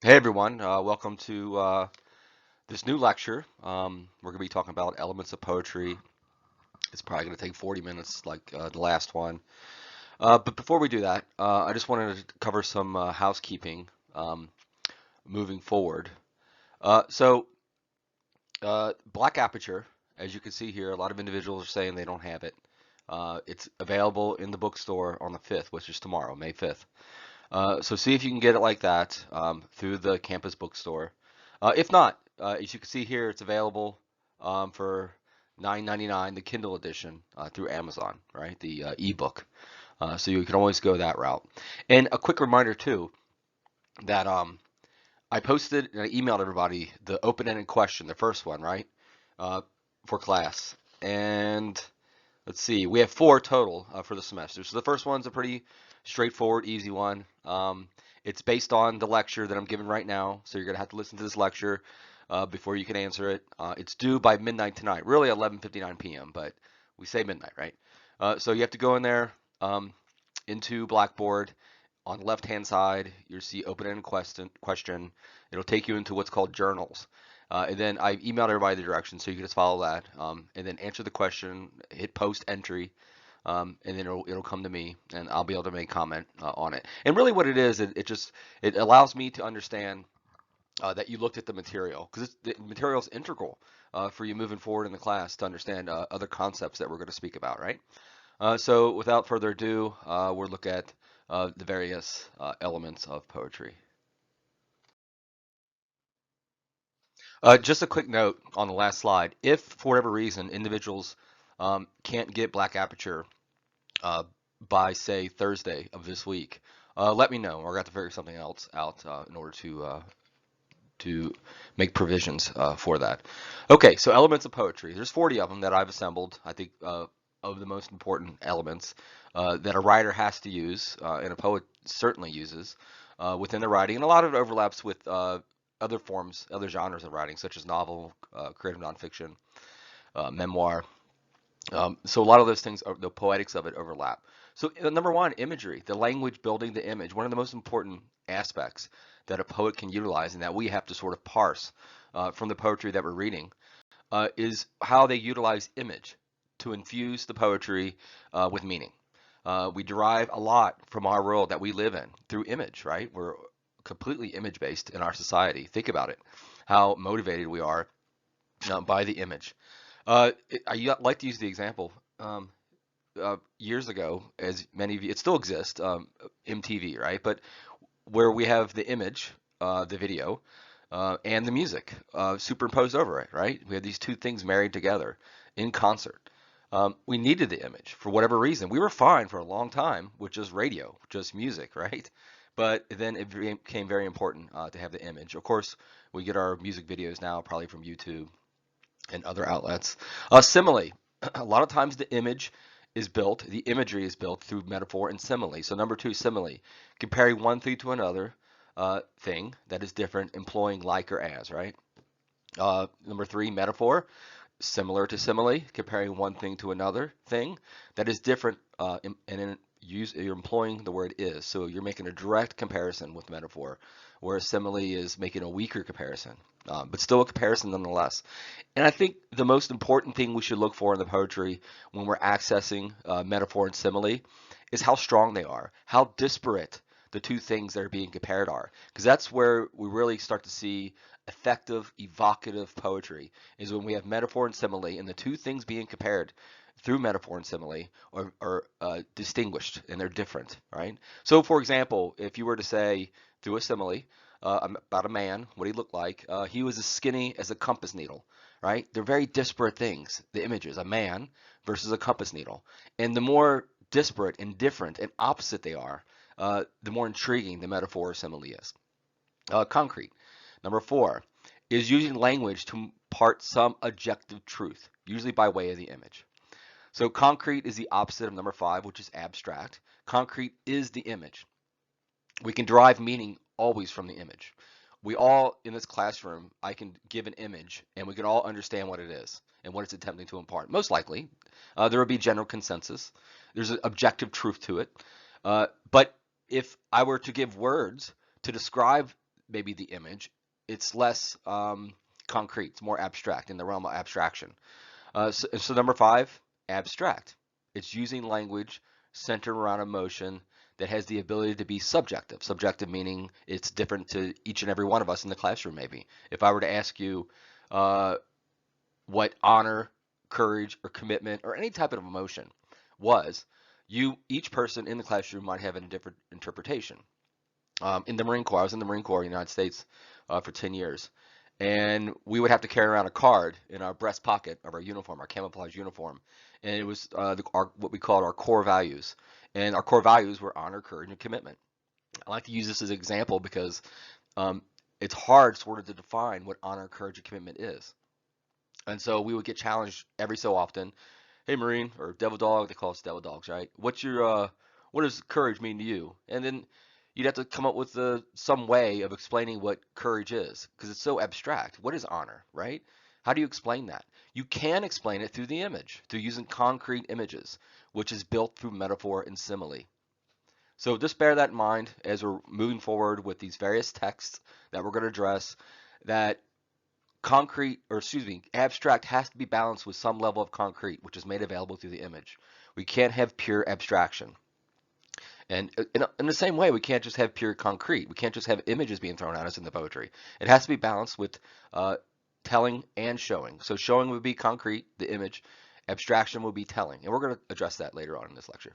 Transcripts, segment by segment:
Hey everyone, welcome to this new lecture. We're going to be talking about elements of poetry. It's probably going to take 40 minutes like the last one. But before we do that, I just wanted to cover some housekeeping moving forward. Black aperture, as you can see here, a lot of individuals are saying they don't have it. It's available in the bookstore on the 5th, which is tomorrow, May 5th. So see if you can get it like that through the campus bookstore. If not, as you can see here, it's available for $9.99, the Kindle edition through Amazon, right? The ebook. So you can always go that route. And a quick reminder too that I posted and I emailed everybody the open-ended question, the first one, right, uh, for class. And let's see, we have four total for the semester. So the first one's a pretty straightforward, easy one. It's based on the lecture that I'm giving right now, so you're gonna have to listen to this lecture before you can answer it. It's due by midnight tonight, really 11:59 p.m., but we say midnight, right? So you have to go in there into Blackboard. On the left-hand side, you'll see open-ended question. It'll take you into what's called journals. And then I emailed everybody the directions, so you can just follow that. And then answer the question, hit post entry, and then it'll come to me, and I'll be able to make comment on it. And really, what it is, it allows me to understand that you looked at the material, because the material is integral for you moving forward in the class to understand other concepts that we're going to speak about, right? So without further ado, we'll look at the various elements of poetry. Just a quick note on the last slide. If, for whatever reason, individuals can't get Black Aperture uh, by, say, Thursday of this week, let me know. We're going to have to figure something else out in order to make provisions for that. Okay, so elements of poetry. There's 40 of them that I've assembled. I think of the most important elements that a writer has to use, and a poet certainly uses within their writing, and a lot of it overlaps with other forms, other genres of writing, such as novel, creative nonfiction, memoir. So a lot of those things, the poetics of it overlap. So number one, imagery, the language building the image, one of the most important aspects that a poet can utilize and that we have to sort of parse from the poetry that we're reading is how they utilize image to infuse the poetry with meaning. We derive a lot from our world that we live in through image, right? We're completely image based in our society. Think about it, how motivated we are by the image. I like to use the example. Years ago, as many of you, it still exists, MTV, right? But where we have the image, the video, and the music superimposed over it, right? We had these two things married together in concert. We needed the image for whatever reason. We were fine for a long time with just radio, just music, right? But then it became very important to have the image. Of course, we get our music videos now probably from YouTube and other outlets. Simile. A lot of times the image is built, the imagery is built through metaphor and simile. So number two, simile. Comparing one thing to another thing that is different, employing like or as, right? Number three, metaphor. Similar to simile, comparing one thing to another thing that is different, you're employing the word is. So you're making a direct comparison with metaphor, whereas simile is making a weaker comparison, but still a comparison nonetheless. And I think the most important thing we should look for in the poetry when we're accessing metaphor and simile is how strong they are, how disparate the two things that are being compared are, because that's where we really start to see effective, evocative poetry, is when we have metaphor and simile, and the two things being compared through metaphor and simile are distinguished and they're different, right? So, for example, if you were to say through a simile about a man, what he looked like, he was as skinny as a compass needle, right? They're very disparate things, the images, a man versus a compass needle. And the more disparate and different and opposite they are, the more intriguing the metaphor or simile is. Concrete. Number four is using language to impart some objective truth, usually by way of the image. So concrete is the opposite of number five, which is abstract. Concrete is the image. We can derive meaning always from the image. We all, in this classroom, I can give an image and we can all understand what it is and what it's attempting to impart. Most likely, there will be general consensus. There's an objective truth to it. But if I were to give words to describe maybe the image, it's less concrete, it's more abstract, in the realm of abstraction. So number five, abstract. It's using language centered around emotion that has the ability to be subjective. Subjective meaning it's different to each and every one of us in the classroom, maybe. If I were to ask you uh, what honor, courage, or commitment, or any type of emotion was, each person in the classroom might have a different interpretation. In the Marine Corps, I was in the Marine Corps in the United States for 10 years. And we would have to carry around a card in our breast pocket of our uniform, our camouflage uniform. And it was what we called our core values. And our core values were honor, courage, and commitment. I like to use this as an example because um, it's hard sort of to define what honor, courage, and commitment is. And so we would get challenged every so often. Hey, Marine, or Devil Dog, they call us Devil Dogs, right? What does courage mean to you? And then you'd have to come up with some way of explaining what courage is, because it's so abstract. What is honor, right? How do you explain that? You can explain it through the image, through using concrete images, which is built through metaphor and simile. So just bear that in mind as we're moving forward with these various texts that we're going to address, that concrete, or excuse me, abstract has to be balanced with some level of concrete, which is made available through the image. We can't have pure abstraction. And in the same way, we can't just have pure concrete. We can't just have images being thrown at us in the poetry. It has to be balanced with uh, telling and showing. So showing would be concrete, the image. Abstraction would be telling. And we're going to address that later on in this lecture.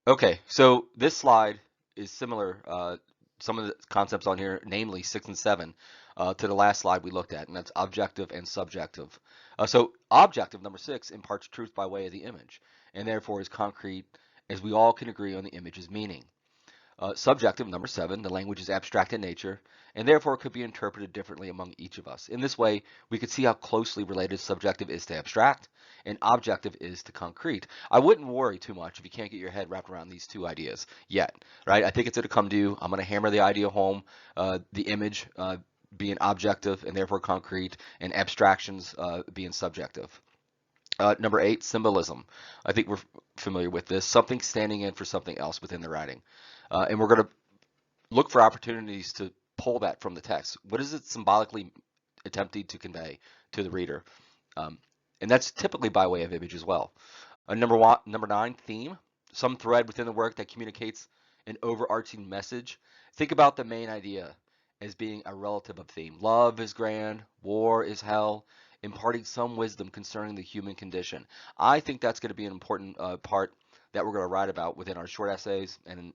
Okay, so this slide is similar, some of the concepts on here, namely 6 and 7, to the last slide we looked at, and that's objective and subjective. So objective, number 6, imparts truth by way of the image, and therefore is concrete, as we all can agree on the image's meaning. Subjective, number 7, the language is abstract in nature, and therefore could be interpreted differently among each of us. In this way, we could see how closely related subjective is to abstract, and objective is to concrete. I wouldn't worry too much if you can't get your head wrapped around these two ideas yet, right? I think it's going to come to you. I'm going to hammer the idea home, the image being objective and therefore concrete, and abstractions being subjective. Number 8, symbolism. I think we're familiar with this. Something standing in for something else within the writing. And we're going to look for opportunities to pull that from the text. What is it symbolically attempting to convey to the reader? Um, and that's typically by way of image as well. Number 9, theme. Some thread within the work that communicates an overarching message. Think about the main idea as being a relative of theme. Love is grand, war is hell, imparting some wisdom concerning the human condition. I think that's going to be an important part that we're going to write about within our short essays and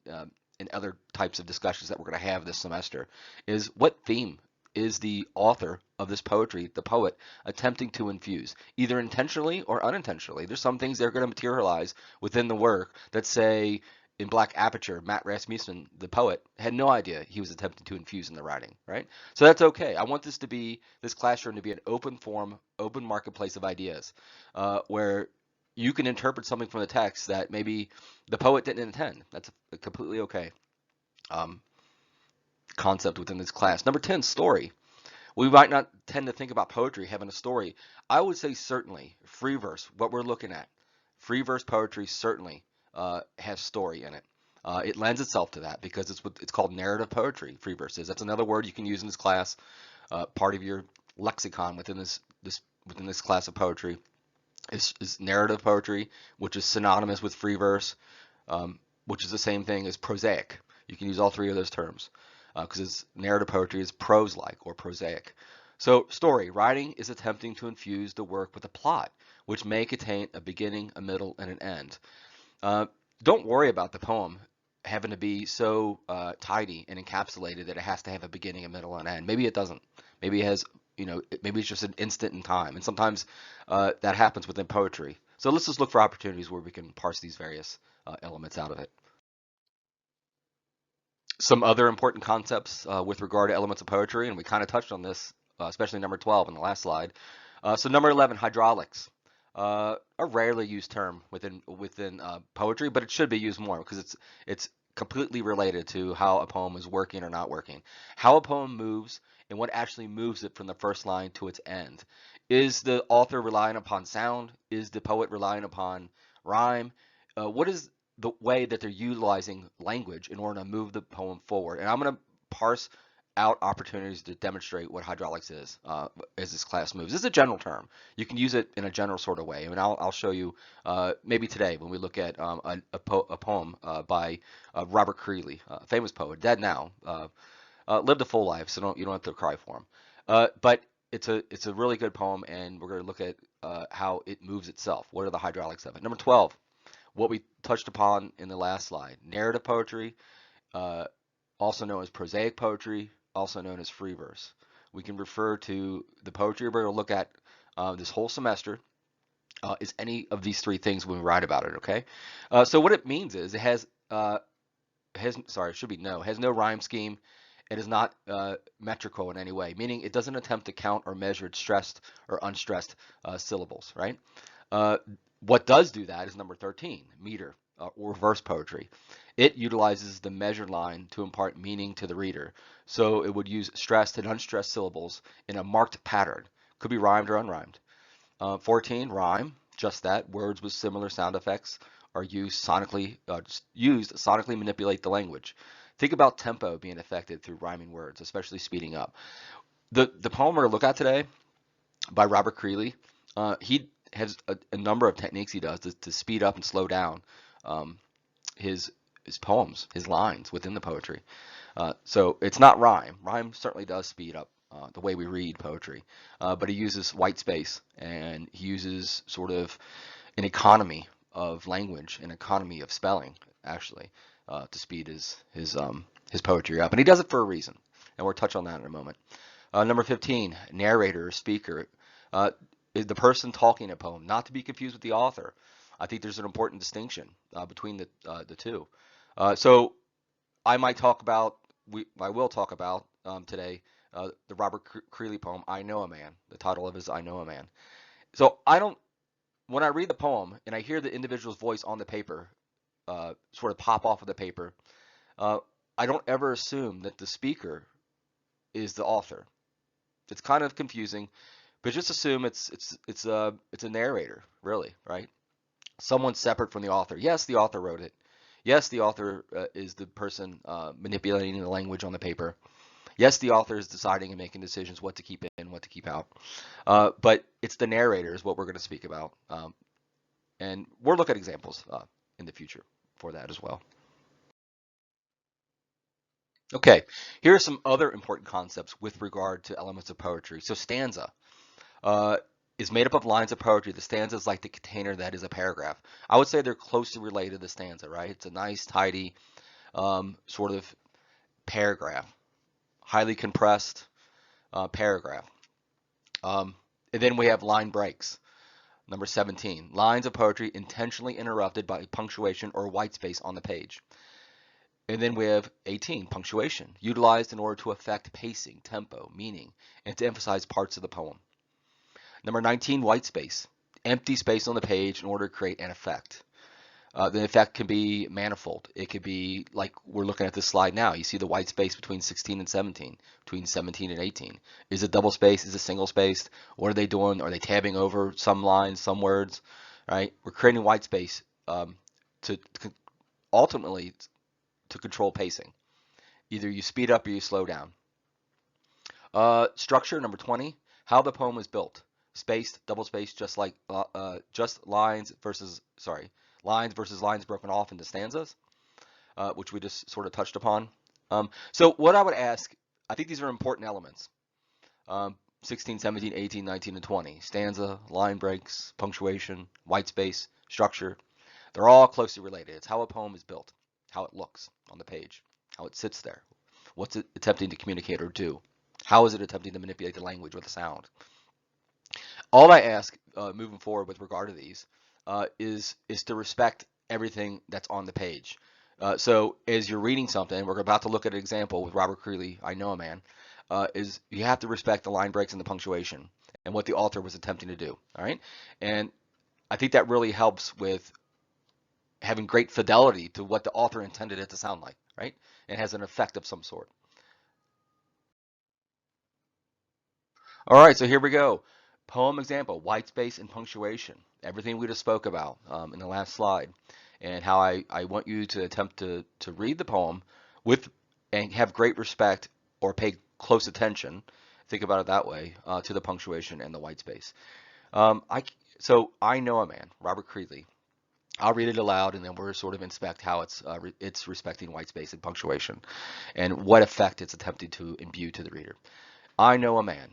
in other types of discussions that we're going to have this semester, is what theme is the author of this poetry, the poet, attempting to infuse, either intentionally or unintentionally. There's some things that are going to materialize within the work that say, in Black Aperture, Matt Rasmussen, the poet, had no idea he was attempting to infuse in the writing, right? So that's okay. I want this classroom to be an open forum, open marketplace of ideas, where you can interpret something from the text that maybe the poet didn't intend. That's completely okay um, concept within this class. Number 10, story. We might not tend to think about poetry having a story. I would say certainly free verse, what we're looking at. Free verse poetry certainly has story in it. It lends itself to that because it's called narrative poetry, free verses. That's another word you can use in this class, part of your lexicon within this class of poetry is narrative poetry, which is synonymous with free verse, which is the same thing as prosaic. You can use all three of those terms because narrative poetry is prose-like or prosaic. So story, writing is attempting to infuse the work with a plot, which may contain a beginning, a middle, and an end. Uh, don't worry about the poem having to be so tidy and encapsulated that it has to have a beginning, a middle, and an end. Maybe it doesn't. Maybe it has, maybe it's just an instant in time. And sometimes that happens within poetry. So let's just look for opportunities where we can parse these various elements out of it. Some other important concepts with regard to elements of poetry, and we kind of touched on this, especially number 12 in the last slide. So number 11, hydraulics. A rarely used term within poetry, but it should be used more because it's completely related to how a poem is working or not working. How a poem moves and what actually moves it from the first line to its end. Is the author relying upon sound? Is the poet relying upon rhyme? What is the way that they're utilizing language in order to move the poem forward. And I'm going to parse out opportunities to demonstrate what hydraulics is as this class moves. This is a general term. You can use it in a general sort of way. I mean, I'll show you maybe today when we look at a poem by Robert Creeley, a famous poet, dead now, lived a full life, so you don't have to cry for him. But it's a really good poem, and we're going to look at how it moves itself. What are the hydraulics of it? Number 12, what we touched upon in the last slide, narrative poetry, uh, also known as prosaic poetry, also known as free verse. We can refer to the poetry we're going to look at this whole semester is any of these three things when we write about it, okay? So what it means is it has no rhyme scheme. It is not metrical in any way, meaning it doesn't attempt to count or measure stressed or unstressed syllables, right? Uh, what does do that is number 13, meter or verse poetry. It utilizes the measured line to impart meaning to the reader. So it would use stressed and unstressed syllables in a marked pattern. Could be rhymed or unrhymed. 14, rhyme, just that. Words with similar sound effects are used sonically manipulate the language. Think about tempo being affected through rhyming words, especially speeding up. The poem we're going to look at today by Robert Creeley, he has a number of techniques he does to speed up and slow down um, his poems, his lines within the poetry. So it's not rhyme. Rhyme certainly does speed up the way we read poetry, but he uses white space and he uses sort of an economy of language, an economy of spelling, actually, to speed his poetry up, and he does it for a reason, and we'll touch on that in a moment. Number 15, narrator or speaker. Is the person talking a poem, not to be confused with the author. I think there's an important distinction between the two. So I might talk about, I will talk about today the Robert Creeley poem, I Know a Man. The title of it is I Know a Man. So when I read the poem and I hear the individual's voice on the paper sort of pop off of the paper, uh, I don't ever assume that the speaker is the author. It's kind of confusing, but just assume it's a narrator, really, right? Someone separate from the author. Yes, the author wrote it. Yes, the author is the person manipulating the language on the paper. Yes, the author is deciding and making decisions what to keep in, what to keep out. But it's the narrator is what we're going to speak about. And we'll look at examples in the future for that as well. Okay, here are some other important concepts with regard to elements of poetry. So stanza uh, is made up of lines of poetry. The stanza is like the container that is a paragraph. I would say they're closely related to the stanza, right? It's a nice, tidy sort of paragraph, highly compressed paragraph. Um, and then we have line breaks. Number 17, lines of poetry intentionally interrupted by punctuation or white space on the page. And then we have 18, punctuation, utilized in order to affect pacing, tempo, meaning, and to emphasize parts of the poem. Number 19, white space, empty space on the page in order to create an effect. The effect can be manifold. It could be like we're looking at this slide now. You see the white space between 16 and 17, between 17 and 18. Is it double spaced? Is it single spaced? What are they doing? Are they tabbing over some lines, some words? Right? We're creating white space to ultimately to control pacing. Either you speed up or you slow down. Structure, number 20, how the poem is built. Spaced, double spaced, just lines versus lines broken off into stanzas, which we just sort of touched upon. So what I would ask, I think these are important elements. 16, 17, 18, 19, and 20. Stanza, line breaks, punctuation, white space, structure. They're all closely related. It's how a poem is built, how it looks on the page, how it sits there. What's it attempting to communicate or do? How is it attempting to manipulate the language or the sound? All I ask moving forward with regard to these is to respect everything that's on the page. So as you're reading something, we're about to look at an example with Robert Creeley, I Know a Man, is you have to respect the line breaks and the punctuation and what the author was attempting to do. All right, and I think that really helps with having great fidelity to what the author intended it to sound like, right? And has an effect of some sort. All right, so here we go. Poem example, white space and punctuation. Everything we just spoke about in the last slide. and how I want you to attempt to read the poem with and have great respect or pay close attention. Think about it that way, to the punctuation and the white space. Um, I so I know a man, Robert Creeley. I'll read it aloud, and then we'll sort of inspect how it's respecting white space and punctuation, and what effect it's attempting to imbue to the reader. I know a man.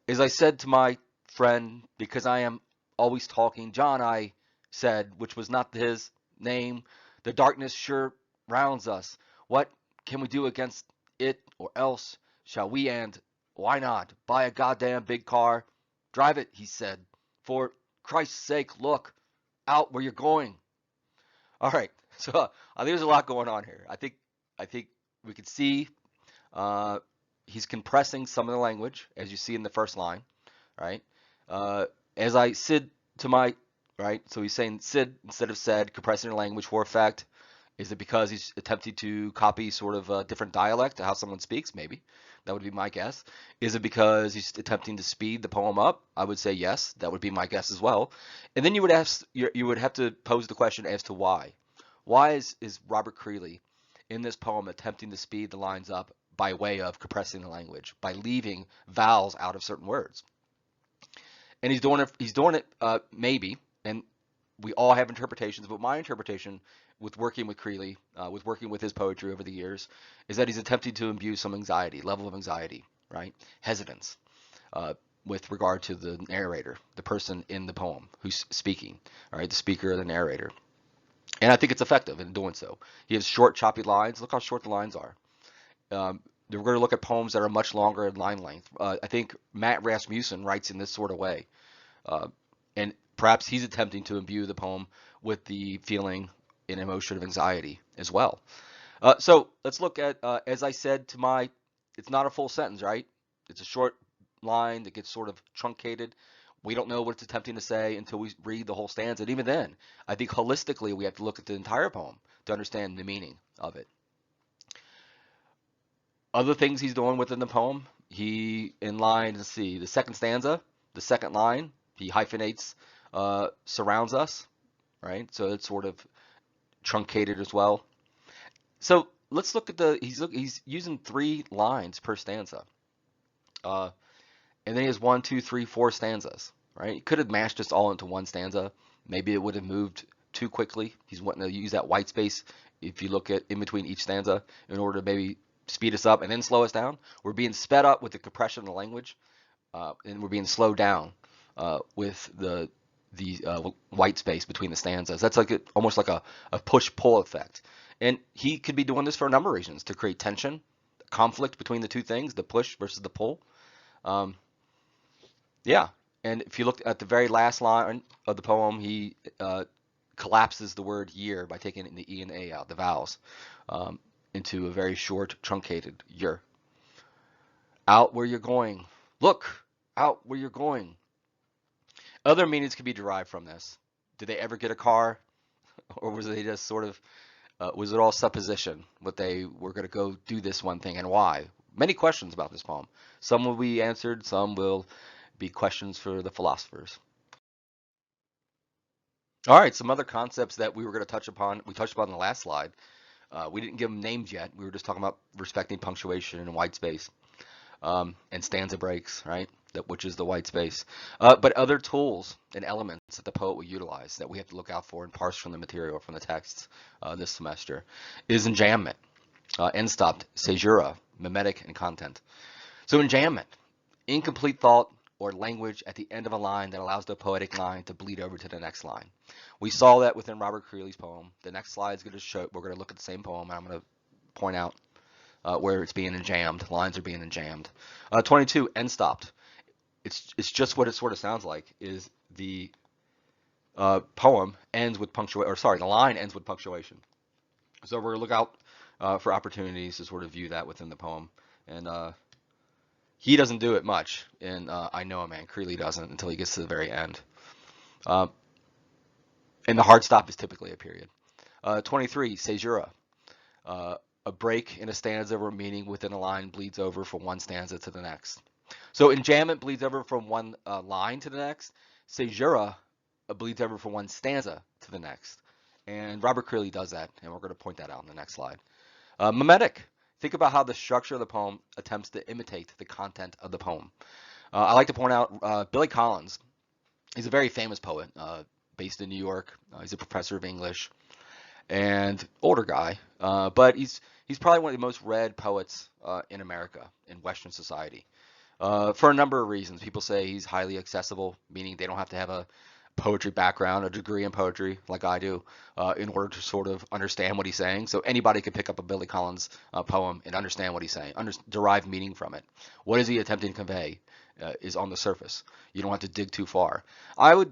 As I said to my friend, because I am always talking, John, I said, which was not his name, the darkness sure rounds us. What can we do against it, or else shall we and why not buy a goddamn big car? Drive it, he said. For Christ's sake, look out where you're going. All right, so I think there's a lot going on here. I think we could see uh, he's compressing some of the language, as you see in the first line, right? Uh, as I said to my, right? So he's saying Sid instead of said, compressing the language for effect. Is it because he's attempting to copy sort of a different dialect to how someone speaks? Maybe. That would be my guess. Is it because he's attempting to speed the poem up? I would say yes. That would be my guess as well. And then you would have to pose the question as to why. Why is Robert Creeley in this poem attempting to speed the lines up by way of compressing the language, by leaving vowels out of certain words? And he's doing it maybe, and we all have interpretations, but my interpretation with working with Creeley, with working with his poetry over the years, is that he's attempting to imbue some anxiety, level of anxiety, right? Hesitance, uh, with regard to the narrator, the person in the poem who's speaking, all right, the speaker or the narrator. And I think it's effective in doing so. He has short, choppy lines. Look how short the lines are. Um, we're going to look at poems that are much longer in line length. I think Matt Rasmussen writes in this sort of way. Uh, and perhaps he's attempting to imbue the poem with the feeling and emotion of anxiety as well. So let's look at, as I said to my, it's not a full sentence, right? It's a short line that gets sort of truncated. We don't know what it's attempting to say until we read the whole stanza. And even then, I think holistically, we have to look at the entire poem to understand the meaning of it. Other things he's doing within the poem, he, in line, let's see, the second stanza, the second line, he hyphenates, surrounds us, right? So it's sort of truncated as well. So let's look at he's using 3 lines per stanza. Uh, and then he has 1, 2, 3, 4 stanzas, right? He could have mashed this all into one stanza. Maybe it would have moved too quickly. He's wanting to use that white space, if you look at in between each stanza, in order to maybe speed us up and then slow us down. We're being sped up with the compression of the language, and we're being slowed down with the white space between the stanzas. That's like almost like a push-pull effect. And he could be doing this for a number of reasons, to create tension, conflict between the two things, the push versus the pull. Um, yeah. And if you look at the very last line of the poem, he collapses the word year by taking the E and A out, the vowels, um, into a very short, truncated year. Out where you're going. Look out where you're going. Other meanings could be derived from this. Did they ever get a car? Or was they just sort of, was it all supposition? What they were going to go do this one thing and why? Many questions about this poem. Some will be answered, some will be questions for the philosophers. All right, some other concepts that we were going to touch upon, we touched upon in the last slide. We didn't give them names yet. We were just talking about respecting punctuation and white space, and stanza breaks, right? Which is the white space. But other tools and elements that the poet will utilize that we have to look out for and parse from the material, from the texts this semester, is enjambment, end stopped, caesura, mimetic, and content. So enjambment, incomplete thought or language at the end of a line that allows the poetic line to bleed over to the next line. We saw that within Robert Creeley's poem. The next slide is going to show, we're going to look at the same poem, and I'm going to point out where it's being enjammed, lines are being enjammed. 22, end stopped. It's just what it sort of sounds like, is the poem ends with punctuation, or sorry, the line ends with punctuation. So we're going to look out for opportunities to sort of view that within the poem. And he doesn't do it much, and I know a man, Creeley doesn't until he gets to the very end. Uh, and the hard stop is typically a period. 23, caesura. A break in a stanza where meaning within a line bleeds over from one stanza to the next. So enjambment bleeds over from one line to the next. Caesura bleeds over from one stanza to the next. And Robert Creeley does that, and we're going to point that out in the next slide. Mimetic. Think about how the structure of the poem attempts to imitate the content of the poem. I like to point out Billy Collins. He's a very famous poet based in New York. He's a professor of English and older guy, but he's probably one of the most read poets in America in Western society for a number of reasons. People say he's highly accessible, meaning they don't have to have a poetry background, a degree in poetry like I do, in order to sort of understand what he's saying. So anybody could pick up a Billy Collins poem and understand what he's saying, derive meaning from it. What is he attempting to convey is on the surface. You don't have to dig too far. I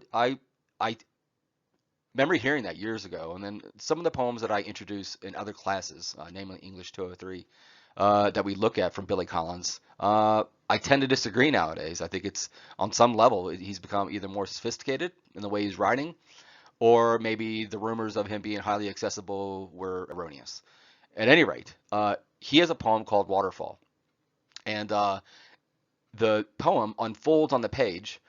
remember hearing that years ago, and then some of the poems that I introduce in other classes, namely English 203, that we look at from Billy Collins, I tend to disagree nowadays. I think it's on some level he's become either more sophisticated in the way he's writing, or maybe the rumors of him being highly accessible were erroneous. At any rate, he has a poem called Waterfall, and the poem unfolds on the page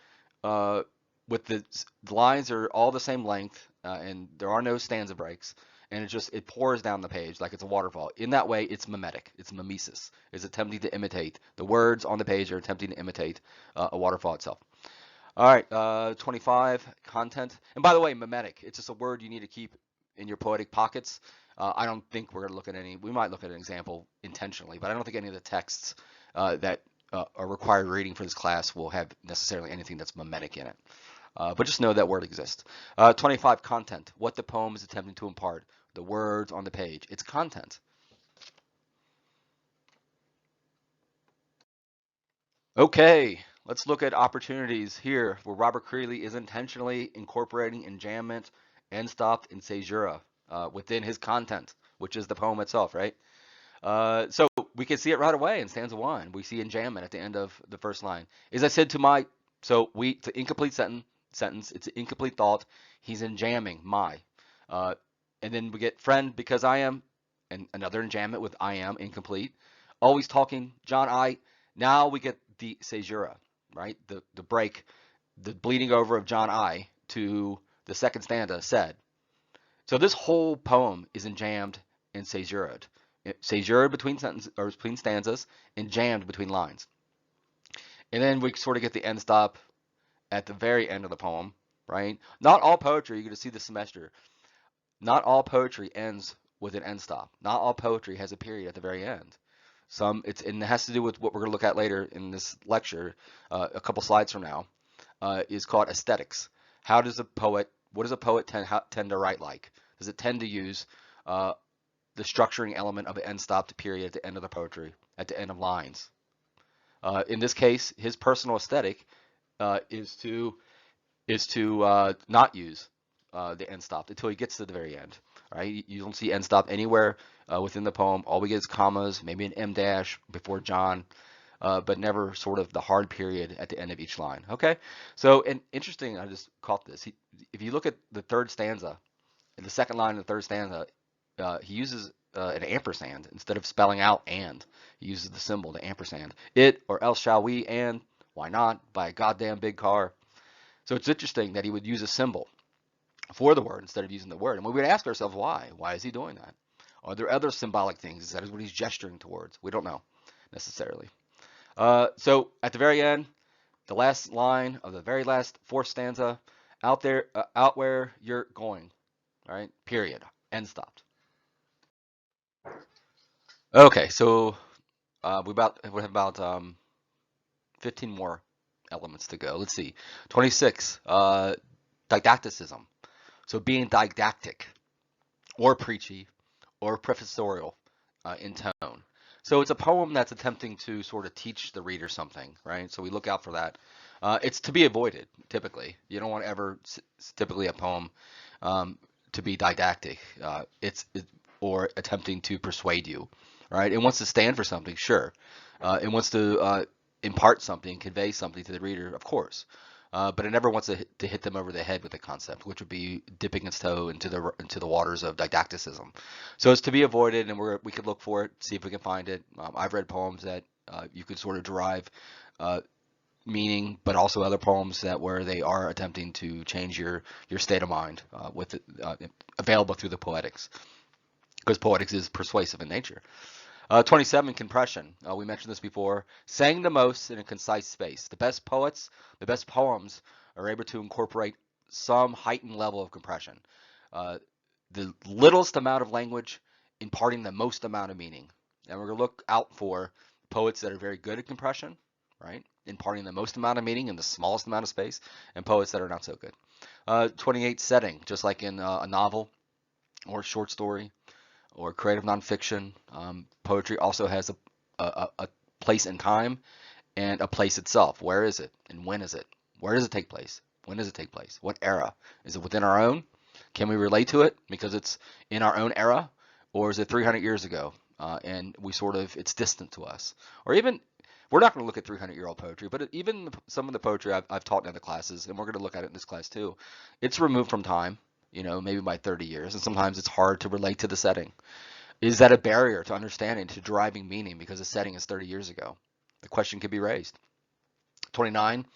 uh, with the lines are all the same length, and there are no stanza breaks, and it pours down the page like it's a waterfall. In that way, it's mimetic. It's mimesis. It's attempting to imitate the words on the page are attempting to imitate a waterfall itself. All right, 25 content. And by the way, mimetic. It's just a word you need to keep in your poetic pockets. I don't think we're going to look at any. We might look at an example intentionally, but I don't think any of the texts that are required reading for this class will have necessarily anything that's mimetic in it. But just know that word exists. 25 content. What the poem is attempting to impart. The words on the page. It's content. Okay, let's look at opportunities here where Robert Creeley is intentionally incorporating enjambment, end stop, and caesura within his content, which is the poem itself, right? So we can see it right away in stanza one. We see enjambment at the end of the first line. As I said to my, so it's an incomplete sentence. It's an incomplete thought. He's enjamming my. Uh, and then we get friend because I am, and another enjambment with I am incomplete. Always talking, John I. Now we get the caesura, right? The break, the bleeding over of John I to the second stanza said. So this whole poem is enjambed and caesuraed. Caesured between sentences or between stanzas and jammed between lines. And then we sort of get the end stop at the very end of the poem, right? Not all poetry, you're going to see this semester, not all poetry ends with an end stop. Not all poetry has a period at the very end. And it has to do with what we're going to look at later in this lecture, a couple slides from now, is called aesthetics. What does a poet tend to write like? Does it tend to use the structuring element of an end stop to period at the end of the poetry, at the end of lines? In this case, his personal aesthetic is to not use the end stop until he gets to the very end. Right? You don't see end stop anywhere within the poem. All we get is commas, maybe an M dash before John, but never sort of the hard period at the end of each line. Okay, so and interesting, I just caught this. If you look at the third stanza, in the second line of the third stanza, he uses an ampersand instead of spelling out and. He uses the symbol, the ampersand. It or else shall we and why not buy a goddamn big car. So it's interesting that he would use a symbol for the word instead of using the word. And we would ask ourselves why. Why is he doing that? Are there other symbolic things? Is that what he's gesturing towards? We don't know necessarily. So at the very end, the last line of the very last fourth stanza, out where you're going, all right? Period. End stopped. Okay, so we have about 15 more elements to go. Let's see. 26. Didacticism. So being didactic, or preachy, or professorial in tone. So it's a poem that's attempting to sort of teach the reader something, right? So we look out for that. It's to be avoided, typically. You don't want typically a poem to be didactic. Or attempting to persuade you, right? It wants to stand for something, sure. It wants to impart something, convey something to the reader, of course. But it never wants to hit them over the head with a concept, which would be dipping its toe into the waters of didacticism. So it's to be avoided, and we could look for it, see if we can find it. I've read poems that you could sort of derive meaning, but also other poems that where they are attempting to change your state of mind with it, available through the poetics, because poetics is persuasive in nature. 27, compression. We mentioned this before. Saying the most in a concise space. The best poets, the best poems are able to incorporate some heightened level of compression. Uh, the littlest amount of language imparting the most amount of meaning. And we're going to look out for poets that are very good at compression, right? Imparting the most amount of meaning in the smallest amount of space, and poets that are not so good. 28, setting. Just like in a novel or a short story, or creative nonfiction. Poetry also has a place in time and a place itself. Where is it and when is it? Where does it take place? When does it take place? What era? Is it within our own? Can we relate to it because it's in our own era? Or is it 300 years ago and we sort of, it's distant to us? Or even, we're not going to look at 300-year-old poetry, but even some of the poetry I've taught in other classes, and we're going to look at it in this class too, it's removed from time, maybe by 30 years, and sometimes it's hard to relate to the setting. Is that a barrier to understanding, to deriving meaning because the setting is 30 years ago? The question could be raised. 29,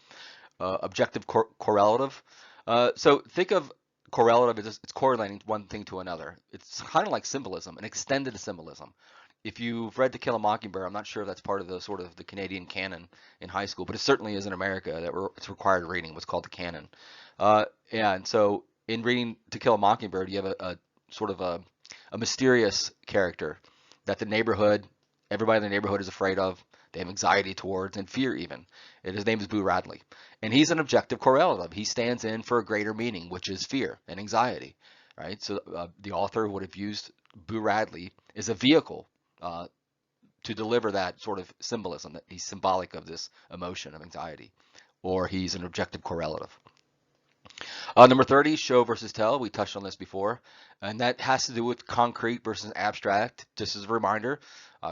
objective correlative. So think of correlative as it's correlating one thing to another. It's kind of like symbolism, an extended symbolism. If you've read To Kill a Mockingbird, I'm not sure if that's part of the sort of the Canadian canon in high school, but it certainly is in America that it's required reading, what's called the canon. And so in reading To Kill a Mockingbird, you have a sort of a mysterious character that everybody in the neighborhood is afraid of. They have anxiety towards and fear even. And his name is Boo Radley. And he's an objective correlative. He stands in for a greater meaning, which is fear and anxiety, right? So the author would have used Boo Radley as a vehicle to deliver that sort of symbolism, that he's symbolic of this emotion of anxiety, or he's an objective correlative. Number 30, show versus tell. We touched on this before, and that has to do with concrete versus abstract. Just as a reminder,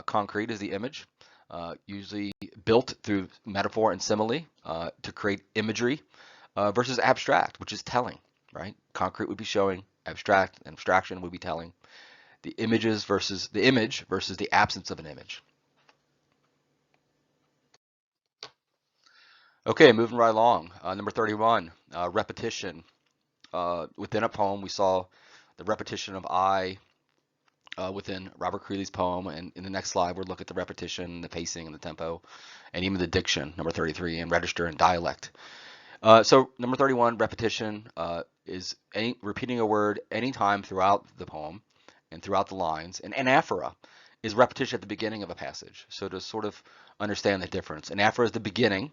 concrete is the image, usually built through metaphor and simile to create imagery, versus abstract, which is telling, right? Concrete would be showing, abstract and abstraction would be telling. The image versus the absence of an image. Okay, moving right along. Number 31, repetition. Within a poem, we saw the repetition of I within Robert Creeley's poem, and in the next slide, we'll look at the repetition, the pacing, and the tempo, and even the diction, number 33, and register and dialect. So number 31, repetition, is repeating a word anytime throughout the poem and throughout the lines. And anaphora is repetition at the beginning of a passage. So to sort of understand the difference, anaphora is the beginning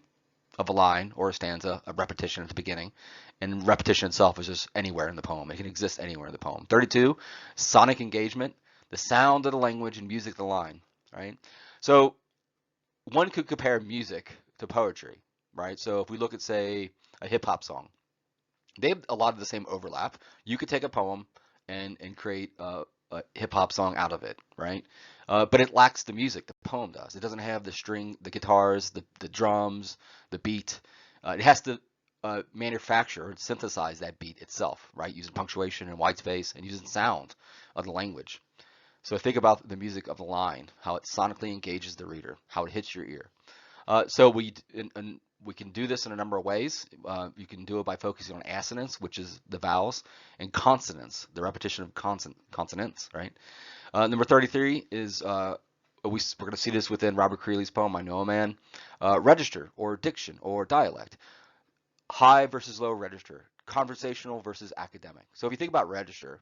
of a line or a stanza, a repetition at the beginning, and repetition itself is just anywhere in the poem. It can exist anywhere in the poem. 32, sonic engagement, the sound of the language and music of the line, right? So one could compare music to poetry, right? So if we look at, say, a hip hop song, they have a lot of the same overlap. You could take a poem and create a hip hop song out of it, right? But it lacks the music. The poem does. It doesn't have the string, the guitars, the drums, the beat. It has to manufacture and synthesize that beat itself, right? Using punctuation and white space and using sound of the language. So think about the music of the line, how it sonically engages the reader, how it hits your ear. So we can do this in a number of ways. You can do it by focusing on assonance, which is the vowels, and consonants, the repetition of consonants, right? Number 33 is, we're going to see this within Robert Creeley's poem, I Know a Man, register or diction or dialect, high versus low register, conversational versus academic. So if you think about register,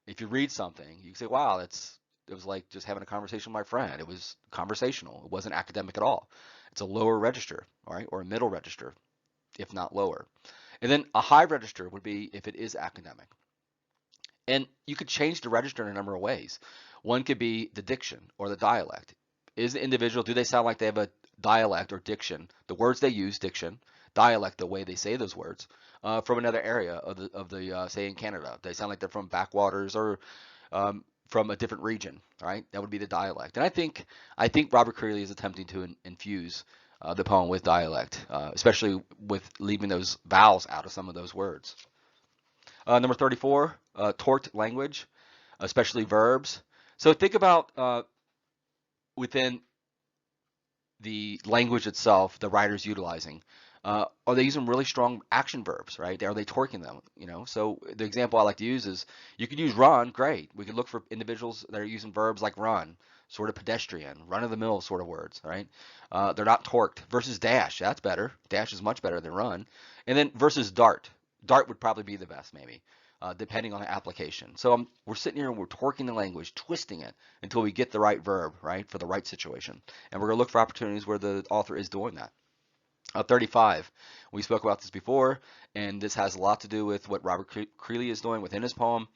if you read something, you can say, wow, it was like just having a conversation with my friend. It was conversational. It wasn't academic at all. It's a lower register, all right, or a middle register, if not lower. And then a high register would be if it is academic. And you could change the register in a number of ways. One could be the diction or the dialect. Is the individual, do they sound like they have a dialect or diction? The words they use, diction, dialect, the way they say those words, from another area of the say in Canada. They sound like they're from backwaters or from a different region, right? That would be the dialect. And I think Robert Creeley is attempting to infuse the poem with dialect, especially with leaving those vowels out of some of those words. Number 34, torqued language, especially verbs. So think about within the language itself the writer's utilizing. Are they using really strong action verbs, right? Are they torquing them? So the example I like to use is you could use run, great. We could look for individuals that are using verbs like run, sort of pedestrian, run-of-the-mill sort of words, right? They're not torqued. Versus dash, that's better. Dash is much better than run. And then versus dart. Dart would probably be the best, maybe, depending on the application. So we're sitting here and we're torquing the language, twisting it until we get the right verb, right, for the right situation. And we're going to look for opportunities where the author is doing that. 35. We spoke about this before, and this has a lot to do with what Robert Creeley is doing within his poem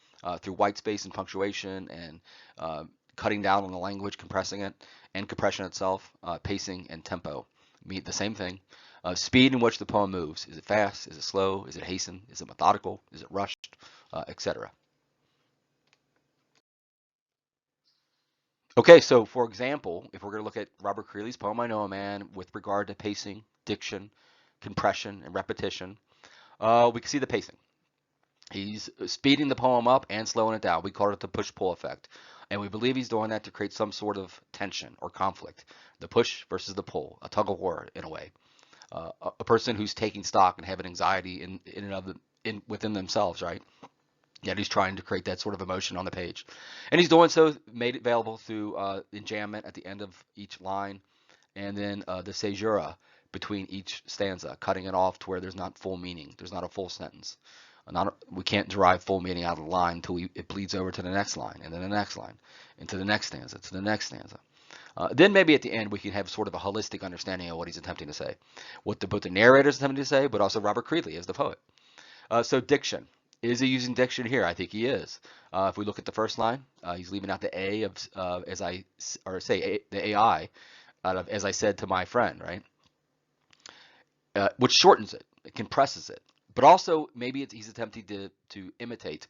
through white space and punctuation and cutting down on the language, compressing it, and compression itself, pacing and tempo. Mean the same thing. Speed in which the poem moves. Is it fast? Is it slow? Is it hastened? Is it methodical? Is it rushed? Etc. Okay, so for example, if we're going to look at Robert Creeley's poem, I Know a Man, with regard to pacing, diction, compression, and repetition, we can see the pacing. He's speeding the poem up and slowing it down. We call it the push-pull effect. And we believe he's doing that to create some sort of tension or conflict. The push versus the pull, a tug of war in a way. A person who's taking stock and having anxiety within themselves, right? Yet he's trying to create that sort of emotion on the page. And he's doing so, made it available through enjambment at the end of each line, and then the caesura between each stanza, cutting it off to where there's not full meaning. There's not a full sentence. We can't derive full meaning out of the line until it bleeds over to the next line, and then the next line, into the next stanza, to the next stanza. Then maybe at the end we can have sort of a holistic understanding of what he's attempting to say, what both the narrator is attempting to say, but also Robert Creeley as the poet. So diction. Is he using diction here? I think he is. If we look at the first line, he's leaving out the A of the AI out of as I said to my friend, right? Which shortens it, it compresses it, but also maybe he's attempting to imitate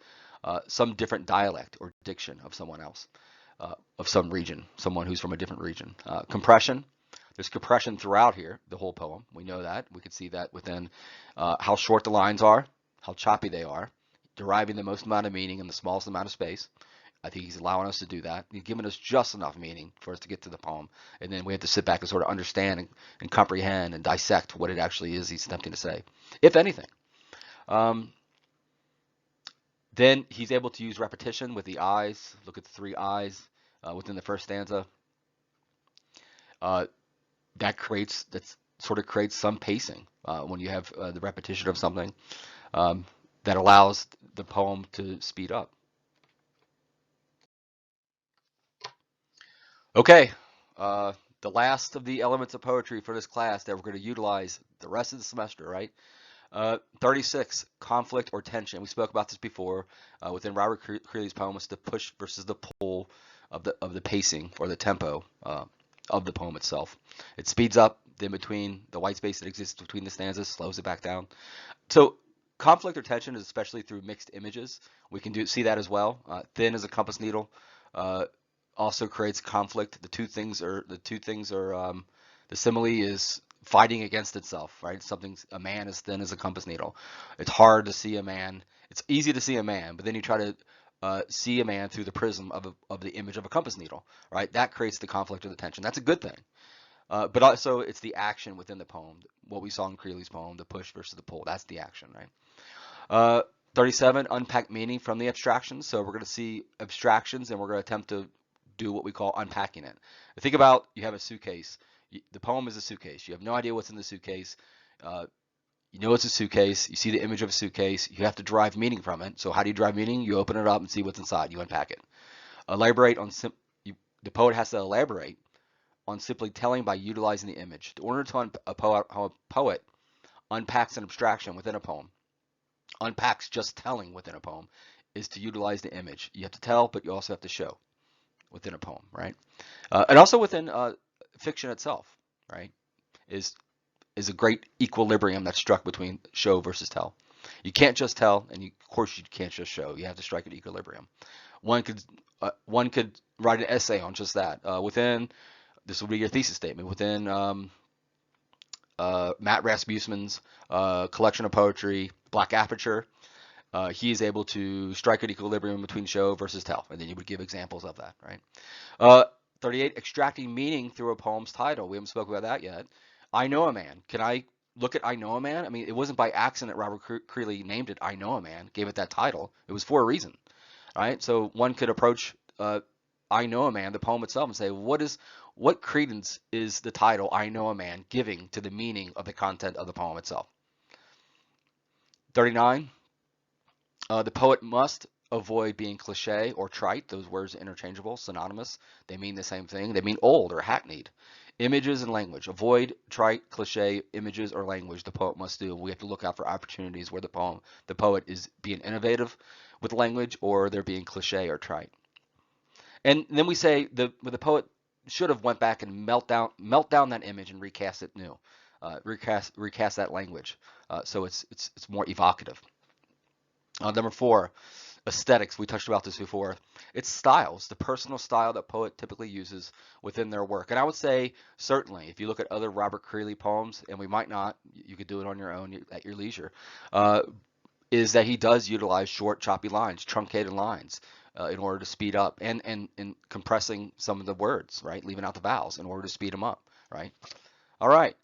some different dialect or diction of someone else, of some region, someone who's from a different region. Compression. There's compression throughout here, the whole poem. We know that. We can see that within how short the lines are, how choppy they are, deriving the most amount of meaning in the smallest amount of space. I think he's allowing us to do that. He's giving us just enough meaning for us to get to the poem. And then we have to sit back and sort of understand and comprehend and dissect what it actually is he's attempting to say, if anything. Then he's able to use repetition with the eyes. Look at the three eyes within the first stanza. That sort of creates some pacing when you have the repetition of something that allows the poem to speed up. Okay, the last of the elements of poetry for this class that we're going to utilize the rest of the semester, right? 36, conflict or tension. We spoke about this before within Robert Creeley's poem. It's the push versus the pull of the pacing or the tempo of the poem itself. It speeds up, then between the white space that exists between the stanzas, slows it back down. So conflict or tension is especially through mixed images. We can see that as well. Thin as a compass needle also creates conflict. The two things are the simile is fighting against itself, right? A man as thin as a compass needle. It's hard to see a man. It's easy to see a man, but then you try to see a man through the prism of the image of a compass needle, right? That creates the conflict or the tension. That's a good thing. But also it's the action within the poem, what we saw in Creeley's poem, the push versus the pull. That's the action, right? 37, unpack meaning from the abstractions. So we're going to see abstractions and we're going to attempt to do what we call unpacking it. Think about, you have a suitcase. The poem is a suitcase. You have no idea what's in the suitcase. You know it's a suitcase. You see the image of a suitcase. You have to derive meaning from it. So how do you derive meaning? You open it up and see what's inside. You unpack it. The poet has to elaborate on simply telling by utilizing the image. In order to how a poet unpacks an abstraction within a poem, unpacks just telling within a poem, is to utilize the image. You have to tell, but you also have to show within a poem, right? And also within fiction itself, right, is a great equilibrium that's struck between show versus tell. You can't just tell, and of course you can't just show. You have to strike an equilibrium. One could write an essay on just that. This will be your thesis statement within Matt Rasmussen's collection of poetry, Black Aperture. He is able to strike an equilibrium between show versus tell, and then you would give examples of that, right? 38, extracting meaning through a poem's title. We haven't spoken about that yet. I Know a Man. Can I look at I Know a Man? I mean, it wasn't by accident Robert Creeley named it I Know a Man, gave it that title. It was for a reason, right? So one could approach I Know a Man, the poem itself, and say, what credence is the title I Know a Man giving to the meaning of the content of the poem itself? 39, the poet must avoid being cliche or trite. Those words are interchangeable, synonymous. They mean the same thing. They mean old or hackneyed. Images and language. Avoid trite, cliche images or language. The poet must do. We have to look out for opportunities where the poet is being innovative with language, or they're being cliche or trite. And then we say the poet should have went back and melt down that image and recast it new, recast that language, so it's more evocative. Number 4, aesthetics. We touched about this before. It's styles, the personal style that poet typically uses within their work. And I would say certainly, if you look at other Robert Creeley poems, and we might not, you could do it on your own at your leisure, uh, is that he does utilize short, choppy lines, truncated lines, in order to speed up and compressing some of the words, right? Leaving out the vowels in order to speed them up, right? All right.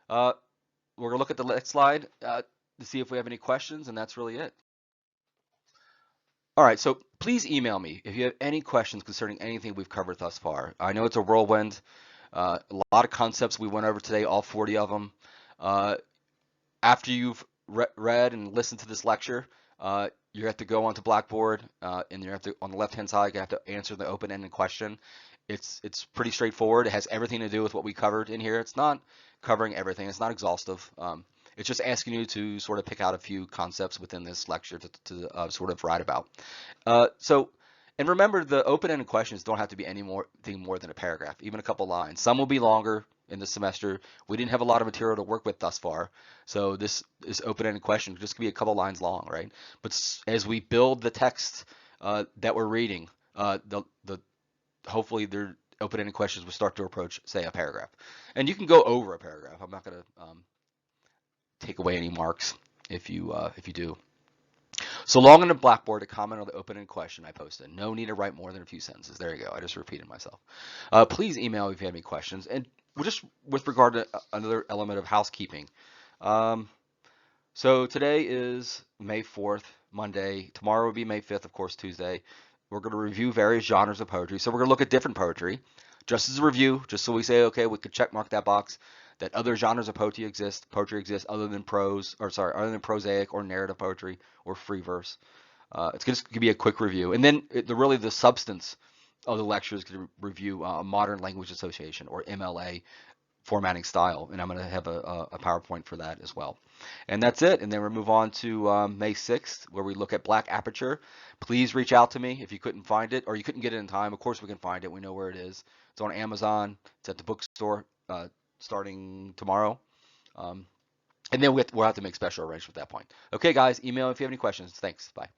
Uh, we're gonna look at the next slide to see if we have any questions, and that's really it. All right, so please email me if you have any questions concerning anything we've covered thus far. I know it's a whirlwind, a lot of concepts we went over today, all 40 of them. Uh, After you've read and listened to this lecture, you have to go onto Blackboard, and you have to, on the left-hand side, you have to answer the open-ended question. It's pretty straightforward. It has everything to do with what we covered in here. It's not covering everything. It's not exhaustive. It's just asking you to sort of pick out a few concepts within this lecture to sort of write about. So, and remember, the open-ended questions don't have to be anything more than a paragraph, even a couple lines. Some will be longer in the semester. We didn't have a lot of material to work with thus far, so this is open-ended question just could be a couple lines long, right? But as we build the text that we're reading, the hopefully the open-ended questions will start to approach, say, a paragraph, and you can go over a paragraph. I'm not going to take away any marks if you do. So log into Blackboard to comment on the open-ended question I posted. No need to write more than a few sentences. There you go. I just repeated myself. Please email if you have any questions. And just with regard to another element of housekeeping. Um, so today is May 4th, Monday. Tomorrow will be May 5th, of course, Tuesday. We're going to review various genres of poetry. So we're going to look at different poetry, just as a review, just so we say, okay, we could check mark that box that other genres of poetry exist other than prose, or sorry, other than prosaic or narrative poetry or free verse. It's going to be a quick review, and then really the substance of the lecture is going to review Modern Language Association, or MLA, formatting style, and I'm going to have a PowerPoint for that as well. And that's it. And then we'll move on to May 6th, where we look at Black Aperture. Please reach out to me if you couldn't find it or you couldn't get it in time. Of course, we can find it. We know where it is. It's on Amazon. It's at the bookstore starting tomorrow. Um, and then we'll have to make special arrangements at that point. Okay, guys, email if you have any questions. Thanks. Bye.